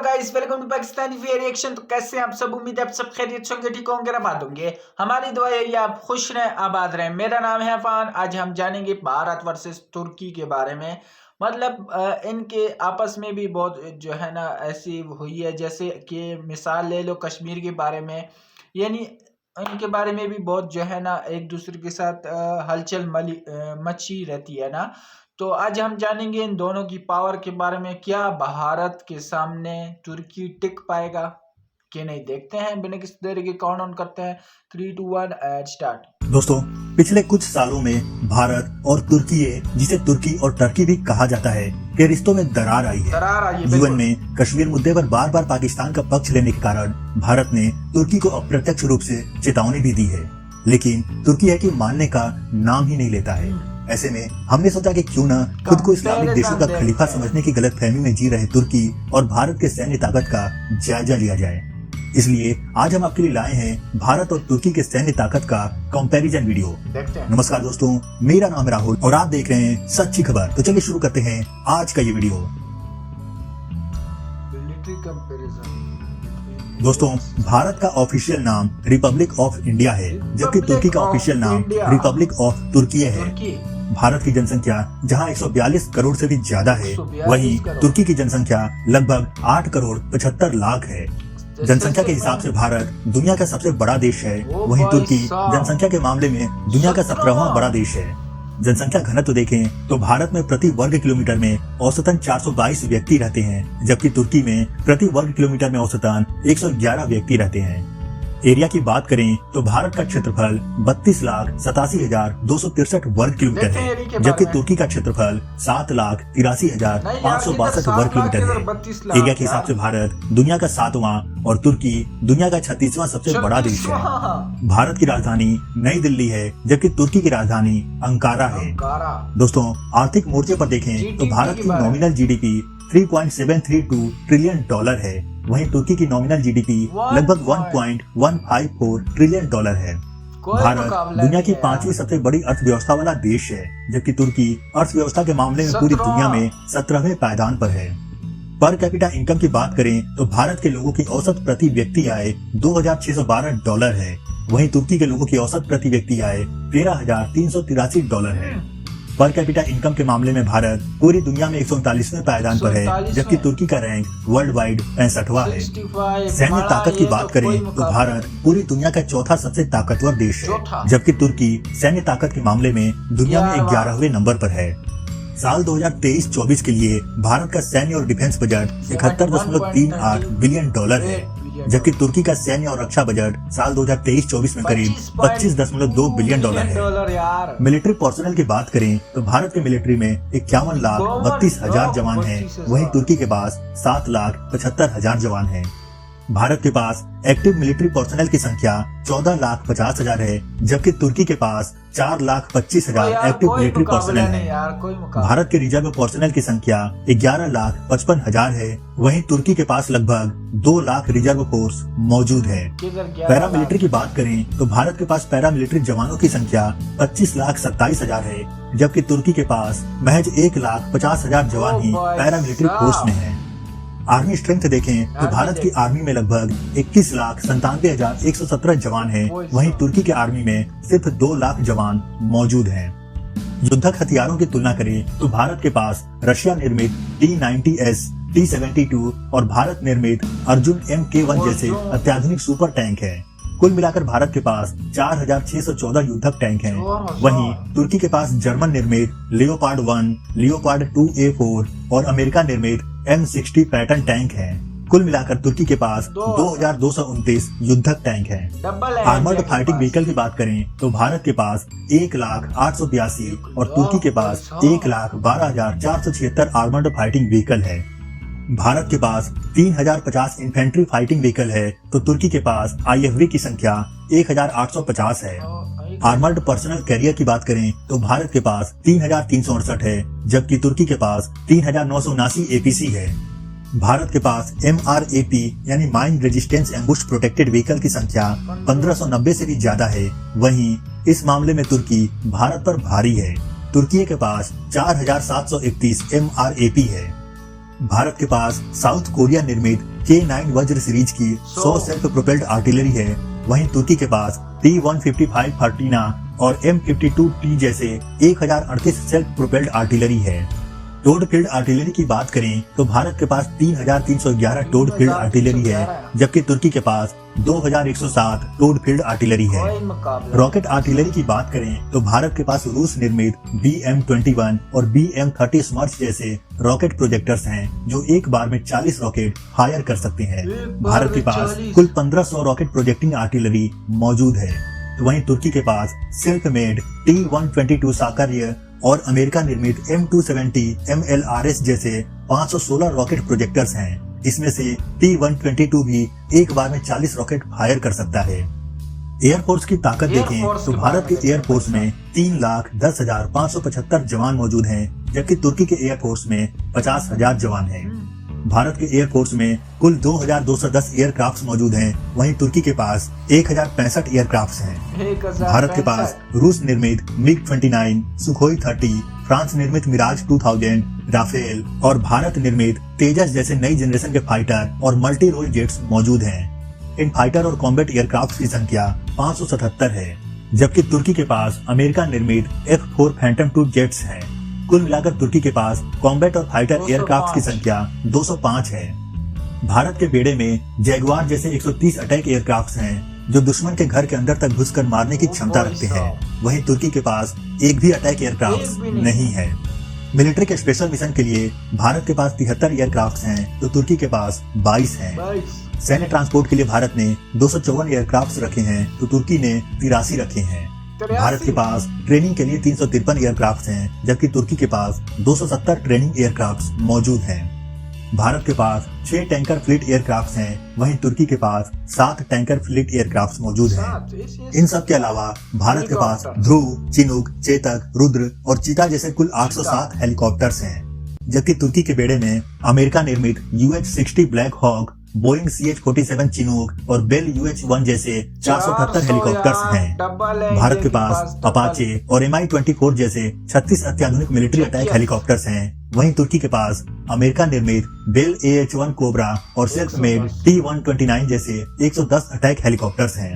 Guys, welcome to Pakistani reaction. तो कैसे हैं आप सब? उम्मीद है आप सब खैरियत से होंगे, ठीक होंगे, आबाद होंगे। हमारी दुआ यही है आप खुश रहें, आबाद रहें। मेरा नाम है अफान। आज हम जानेंगे भारत वर्सेस तुर्की के बारे में। मतलब इनके आपस में भी बहुत जो है ना ऐसी हुई है, जैसे कि मिसाल ले लो कश्मीर के बारे में। यानी इनके बारे में भी बहुत जो है ना एक दूसरे के साथ हलचल मची रहती है ना। तो आज हम जानेंगे इन दोनों की पावर के बारे में। क्या भारत के सामने तुर्की टिक पाएगा कि नहीं? देखते हैं, बिना किसी देरी के काउंट ऑन करते हैं। 3, 2, 1 एंड स्टार्ट। दोस्तों, पिछले कुछ सालों में भारत और तुर्की, जिसे तुर्की और टर्की भी कहा जाता है, के रिश्तों में दरार आई है। यूएन में कश्मीर मुद्दे पर बार बार पाकिस्तान का पक्ष लेने के कारण भारत ने तुर्की को अप्रत्यक्ष रूप से चेतावनी भी दी है, लेकिन तुर्की है कि मानने का नाम ही नहीं लेता है। ऐसे में हमने सोचा कि क्यों न खुद को इस्लामिक देशों का खलीफा समझने की गलतफहमी में जी रहे तुर्की और भारत के सैन्य ताकत का जायजा लिया जाए। इसलिए आज हम आपके लिए लाए हैं भारत और तुर्की के सैन्य ताकत का कंपैरिजन वीडियो। नमस्कार दोस्तों, मेरा नाम है राहुल और आप देख रहे हैं सच्ची खबर। तो चलिए शुरू करते हैं आज का ये वीडियो। दोस्तों, भारत का ऑफिशियल नाम रिपब्लिक ऑफ इंडिया है, जबकि तुर्की का ऑफिशियल नाम रिपब्लिक ऑफ तुर्की है। भारत की जनसंख्या जहां 142 करोड़ से भी ज्यादा है, वहीं तुर्की की जनसंख्या लगभग 8 करोड़ 75 लाख है। जनसंख्या के हिसाब से भारत दुनिया का सबसे बड़ा देश है, वहीं तुर्की जनसंख्या के मामले में दुनिया का 17वां बड़ा देश है। जनसंख्या घनत्व देखें तो भारत में प्रति वर्ग किलोमीटर में औसतन 422 व्यक्ति रहते हैं, जबकि तुर्की में प्रति वर्ग किलोमीटर में औसतन 111 व्यक्ति रहते हैं। एरिया की बात करें तो भारत का क्षेत्रफल 32,87,263 वर्ग किलोमीटर है, जबकि तुर्की का क्षेत्रफल 7,83,562 वर्ग किलोमीटर है। एरिया के हिसाब से भारत दुनिया का 7वां और तुर्की दुनिया का 36वां सबसे बड़ा देश है। भारत की राजधानी नई दिल्ली है, जबकि तुर्की की राजधानी अंकारा है। दोस्तों, आर्थिक मोर्चे पर देखें तो भारत की नॉमिनल जीडीपी 3.732 ट्रिलियन डॉलर है, वहीं तुर्की की नॉमिनल जीडीपी लगभग 1.154 ट्रिलियन डॉलर है। भारत दुनिया की 5वीं सबसे बड़ी अर्थव्यवस्था वाला देश है, जबकि तुर्की अर्थव्यवस्था के मामले में पूरी दुनिया में 17वें पायदान पर है। पर कैपिटा इनकम की बात करें तो भारत के लोगों की औसत प्रति व्यक्ति आय $2,612 है, वहीं तुर्की के लोगों की औसत प्रति व्यक्ति आय $13,383 है। पर कैपिटा इनकम के मामले में भारत पूरी दुनिया में 139वें पायदान पर है, जबकि तुर्की का रैंक वर्ल्ड वाइड 65वां है। सैन्य ताकत की बात करें तो भारत पूरी दुनिया का चौथा सबसे ताकतवर देश है, जबकि तुर्की सैन्य ताकत के मामले में दुनिया में 11वें नंबर पर है। साल 2023-24 के लिए भारत का सैन्य और डिफेंस बजट 71.38 बिलियन डॉलर है, जबकि तुर्की का सैन्य और रक्षा बजट साल 2023-24 में करीब 25.2 बिलियन डॉलर है। मिलिट्री पर्सनल की बात करें तो भारत के मिलिट्री में 51,32,000 जवान हैं, वहीं तुर्की के पास 7,75,000 जवान हैं। भारत के पास एक्टिव मिलिट्री पर्सनल की संख्या 14,50,000 है, जबकि तुर्की के पास 4,25,000 एक्टिव मिलिट्री पर्सनल है। भारत के रिजर्व पर्सनल की संख्या 11,55,000 है, वहीं तुर्की के पास लगभग 2 लाख रिजर्व फोर्स मौजूद है। पैरामिलिट्री की बात करें तो भारत के पास पैरामिलिट्री जवानों की संख्या 25,27,000 है, जबकि तुर्की के पास महज 1,50,000 जवान ही पैरामिलिट्री फोर्स में है। आर्मी स्ट्रेंथ देखें तो भारत की आर्मी में लगभग 21,97,117 जवान हैं, वहीं तुर्की के आर्मी में सिर्फ 2 लाख जवान मौजूद हैं। युद्धक हथियारों की तुलना करें तो भारत के पास रशिया निर्मित T-90S, T-72 और भारत निर्मित अर्जुन MK1 जैसे अत्याधुनिक सुपर टैंक है। कुल मिलाकर भारत के पास 4,614 युद्धक टैंक हैं। वहीं तुर्की के पास जर्मन निर्मित लियोपार्ड 1, लियोपार्ड 2A4 और अमेरिका निर्मित M60 पैटर्न टैंक हैं। कुल मिलाकर तुर्की के पास 2,229 युद्धक टैंक हैं। आर्मर्ड फाइटिंग व्हीकल की बात करें तो भारत के पास 1,08,82 और तुर्की के पास 1,12,476 आर्मर्ड फाइटिंग व्हीकल है। भारत के पास 3,050 इन्फेंट्री फाइटिंग व्हीकल है, तो तुर्की के पास IFV की संख्या 1,850 है। आर्मर्ड पर्सनल कैरियर की बात करें तो भारत के पास 3,368 है, जबकि तुर्की के पास 3,979 APC है। भारत के पास MRAP यानी mine resistance ambush protected vehicle की संख्या 1590 से भी ज्यादा है। वहीं इस मामले में तुर्की भारत पर भारी है। तुर्की के पास 4,731 MRAP है। भारत के पास साउथ कोरिया निर्मित K9 वज्र सीरीज की 100 सेल्फ प्रोपेल्ड आर्टिलरी है, वहीं तुर्की के पास T-155 फर्टीना और M52T जैसे 1038 सेल्फ प्रोपेल्ड आर्टिलरी है। टोड फील्ड आर्टिलरी की बात करें तो भारत के पास 3311 टोड फील्ड आर्टिलरी है, जबकि तुर्की के पास 2107 टोड फील्ड आर्टिलरी है। रॉकेट आर्टिलरी की बात करें तो भारत के पास रूस निर्मित BM-21 और BM-30 स्मर्श जैसे रॉकेट प्रोजेक्टर्स हैं, जो एक बार में 40 रॉकेट फायर कर सकते हैं। भारत के पास कुल 1500 रॉकेट प्रोजेक्टिंग आर्टिलरी मौजूद है। वहीं तुर्की के पास सेल्फ मेड T-122 साकर्य और अमेरिका निर्मित M270 MLRS जैसे 516 रॉकेट प्रोजेक्टर्स हैं। इसमें से T-122 भी एक बार में 40 रॉकेट फायर कर सकता है। एयरफोर्स की ताकत देखें तो भारत के एयरफोर्स में 3,10,575 जवान मौजूद हैं, जबकि तुर्की के एयरफोर्स में 50,000 जवान हैं। भारत के एयरफोर्स में कुल 2,210 एयरक्राफ्ट मौजूद हैं, वहीं तुर्की के पास 1,065 एयरक्राफ्ट हैं। भारत के पास रूस निर्मित MiG-29, सुखोई 30, फ्रांस निर्मित मिराज 2000, राफेल और भारत निर्मित तेजस जैसे नई जनरेशन के फाइटर और मल्टी रोल जेट्स मौजूद हैं। इन फाइटर और कॉम्बैट एयरक्राफ्ट की संख्या 577 है, जबकि तुर्की के पास अमेरिका निर्मित F-4 फैंटम 2 जेट्स हैं। कुल मिलाकर तुर्की के पास कॉम्बैट और फाइटर एयरक्राफ्ट की संख्या 205 है। भारत के बेड़े में जैगुआर जैसे 130 अटैक एयरक्राफ्ट हैं, जो दुश्मन के घर के अंदर तक घुसकर मारने की क्षमता रखते हैं। वहीं तुर्की के पास एक भी अटैक एयरक्राफ्ट नहीं है। मिलिट्री के स्पेशल मिशन के लिए भारत के पास 73 एयरक्राफ्ट हैं, तो तुर्की के पास 22 हैं। सैन्य ट्रांसपोर्ट के लिए भारत ने 254 एयरक्राफ्ट रखे हैं, तो तुर्की ने 83 रखे हैं। भारत के पास ट्रेनिंग के लिए 353 एयरक्राफ्ट हैं, जबकि तुर्की के पास 270 ट्रेनिंग एयरक्राफ्ट मौजूद हैं। भारत के पास 6 टैंकर फ्लीट एयरक्राफ्ट हैं, वहीं तुर्की के पास 7 टैंकर फ्लीट एयरक्राफ्ट मौजूद हैं। इन सब के अलावा भारत के पास ध्रुव, चिनूक, चेतक, रुद्र और चीता जैसे कुल 807 हेलीकॉप्टर्स हैं, जबकि तुर्की के बेड़े में अमेरिका निर्मित UH-60 Black Hawk, Boeing CH-47 Chinook और बेल UH-1 जैसे 478 हेलीकॉप्टर्स हैं। भारत के पास अपाचे और Mi-24 जैसे 36 अत्याधुनिक मिलिट्री अटैक हेलीकॉप्टर्स हैं। वहीं तुर्की के पास अमेरिका निर्मित बेल AH-1 कोबरा और सेल्फ मेड T-129 जैसे 110 अटैक हेलीकॉप्टर्स हैं।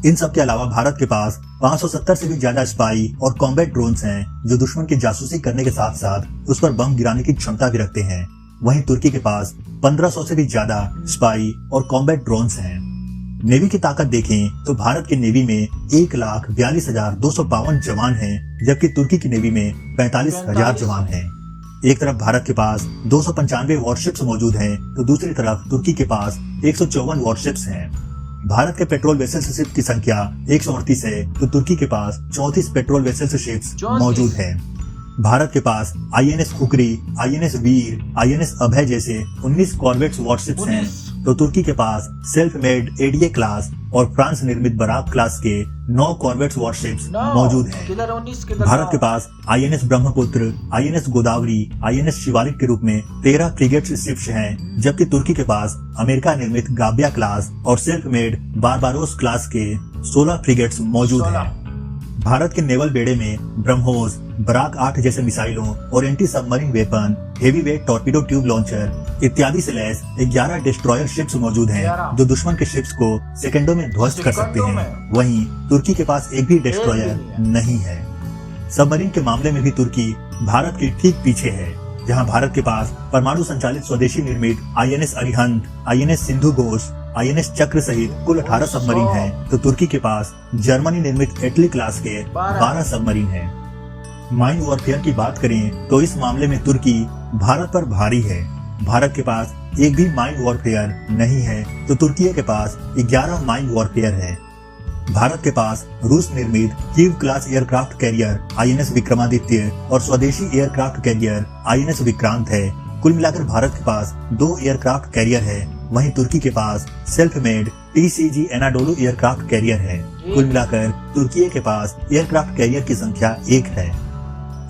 इन सब के अलावा भारत के पास 570 से भी ज्यादा स्पाई और कॉम्बैट ड्रोन्स हैं, जो दुश्मन की जासूसी करने के साथ साथ उस पर बम गिराने की क्षमता भी रखते हैं। वहीं तुर्की के पास 1500 से भी ज्यादा स्पाई और कॉम्बैट ड्रोन्स हैं। नेवी की ताकत देखें तो भारत की नेवी में 1,42,252 जवान हैं, जबकि तुर्की की नेवी में 45,000 जवान हैं। एक तरफ भारत के पास 295 वॉरशिप्स मौजूद हैं, तो दूसरी तरफ तुर्की के पास 154 वॉरशिप्स हैं। भारत के पेट्रोल वेसल्स शिप की संख्या 138 है, तो तुर्की के पास 34 पेट्रोल वेसल्स शिप्स मौजूद हैं। भारत के पास INS खुकरी, INS वीर, INS अभय जैसे 19 कॉर्वेट्स वॉरशिप्स हैं, तो तुर्की के पास सेल्फ मेड ADA क्लास और फ्रांस निर्मित बराक क्लास के 9 कॉर्वेट्स वॉरशिप्स मौजूद हैं। भारत के पास INS Brahmaputra, INS Godavari, INS Shivalik के रूप में 13 फ्रिगेट शिप्स हैं, जबकि तुर्की के पास अमेरिका निर्मित गाबिया क्लास और सेल्फ मेड बारबारोस क्लास के 16 फ्रिगेट्स मौजूद हैं। भारत के नेवल बेड़े में ब्रह्मोस, बराक 8 जैसे मिसाइलों और anti submarine weapon, heavy weight torpedo tube launcher इत्यादि से लैस 11 डिस्ट्रॉयर शिप्स मौजूद हैं, जो दुश्मन के शिप्स को सेकंडों में ध्वस्त कर सकते हैं। वहीं तुर्की के पास एक भी डिस्ट्रॉयर नहीं है। सबमरीन के मामले में भी तुर्की भारत के ठीक पीछे है, जहां भारत के पास परमाणु संचालित स्वदेशी निर्मित INS Arihant, INS Sindhu Ghosh, INS चक्र सहित कुल 18 सबमरीन हैं, तो तुर्की के पास जर्मनी निर्मित एटली क्लास के 12 सबमरीन हैं। माइन वॉरफेयर की बात करें तो इस मामले में तुर्की भारत पर भारी है। भारत के पास एक भी माइन वॉरफेयर नहीं है, तो तुर्की के पास 11 माइन वॉरफेयर है। भारत के पास रूस निर्मित Kyiv class aircraft carrier INS Vikramaditya और स्वदेशी एयरक्राफ्ट कैरियर INS विक्रांत है। कुल मिलाकर भारत के पास 2 एयरक्राफ्ट कैरियर है, वहीं तुर्की के पास self made TCG Anadolu aircraft carrier है। कुल मिलाकर तुर्की के पास एयरक्राफ्ट कैरियर की संख्या 1 है।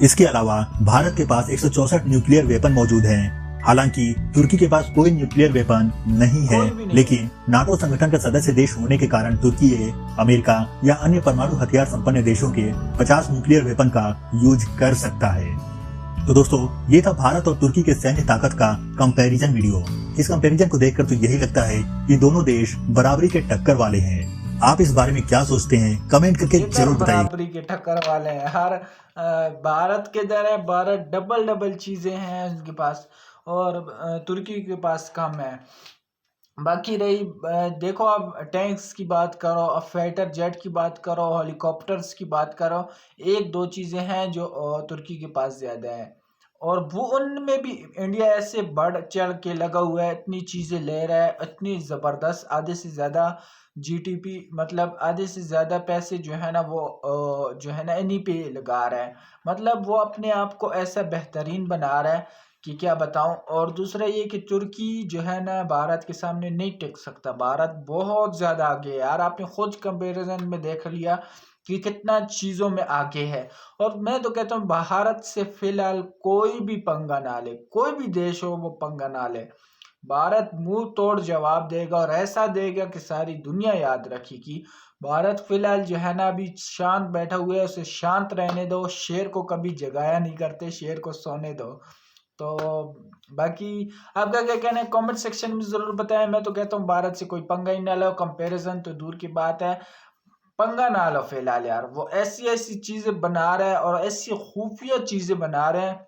इसके अलावा भारत के पास 164 न्यूक्लियर वेपन मौजूद हैं। हालांकि तुर्की के पास कोई न्यूक्लियर वेपन नहीं है, लेकिन नाटो संगठन का सदस्य देश होने के कारण तुर्की अमेरिका या अन्य परमाणु हथियार संपन्न देशों के 50 न्यूक्लियर वेपन का यूज कर सकता है। तो दोस्तों, ये था भारत और तुर्की के सैन्य ताकत का कंपैरिजन वीडियो। इस कंपैरिजन को देखकर तो यही लगता है कि दोनों देश बराबरी के टक्कर वाले हैं। आप इस बारे में क्या सोचते हैं, कमेंट करके जरूर बताइए। बराबरी के टक्कर वाले हैं। हर भारत के दर है, भारत डबल चीजें हैं उनके पास, और तुर्की के पास कम है। बाकी रही देखो, अब टैंक्स की बात करो, अब फाइटर जेट की बात करो, हेलीकॉप्टर्स की बात करो, एक दो चीज़ें हैं जो तुर्की के पास ज़्यादा है, और वो उनमें भी इंडिया ऐसे बढ़ चढ़ के लगा हुआ है, इतनी चीज़ें ले रहा है, इतनी ज़बरदस्त, आधे से ज़्यादा जीटीपी, मतलब आधे से ज़्यादा पैसे जो है ना वो जो है ना इन्हीं पे लगा रहा है। मतलब वो अपने आप को ऐसा बेहतरीन बना रहा है कि क्या बताऊं। और दूसरा ये कि तुर्की जो है ना भारत के सामने नहीं टिक सकता। भारत बहुत ज़्यादा आगे है यार, आपने खुद कंपैरिजन में देख लिया कि कितना चीज़ों में आगे है। और मैं तो कहता हूँ भारत से फिलहाल कोई भी पंगा ना ले, कोई भी देश हो वो पंगा ना ले। भारत मुंह तोड़ जवाब देगा, और ऐसा देगा कि सारी दुनिया याद रखेगी। भारत फिलहाल जो है ना अभी शांत बैठा हुआ है, उसे शांत रहने दो। शेर को कभी जगाया नहीं करते, शेर को सोने दो। तो बाकी आपका क्या कहना है कमेंट सेक्शन में जरूर बताएं। मैं तो कहता हूँ भारत से कोई पंगा ही ना लो, कंपैरिजन तो दूर की बात है, पंगा ना लो फिलहाल यार। वो ऐसी ऐसी चीजें बना रहे हैं, और ऐसी खुफिया चीजें बना रहे हैं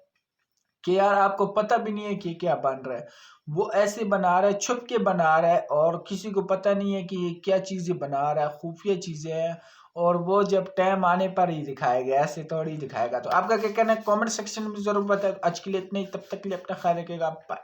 कि यार आपको पता भी नहीं है कि क्या बन रहा है। वो ऐसे बना रहा है, छुप के बना रहा है, और किसी को पता नहीं है कि ये क्या चीजें बना रहा है, खुफिया चीजें हैं। और वो जब टाइम आने पर ही दिखाएगा, ऐसे थोड़ी दिखाएगा। तो आपका क्या कहना है कमेंट सेक्शन में जरूर बताएं। आज के लिए इतना ही, तब तक के लिए अपना ख्याल रखिएगा। बाय।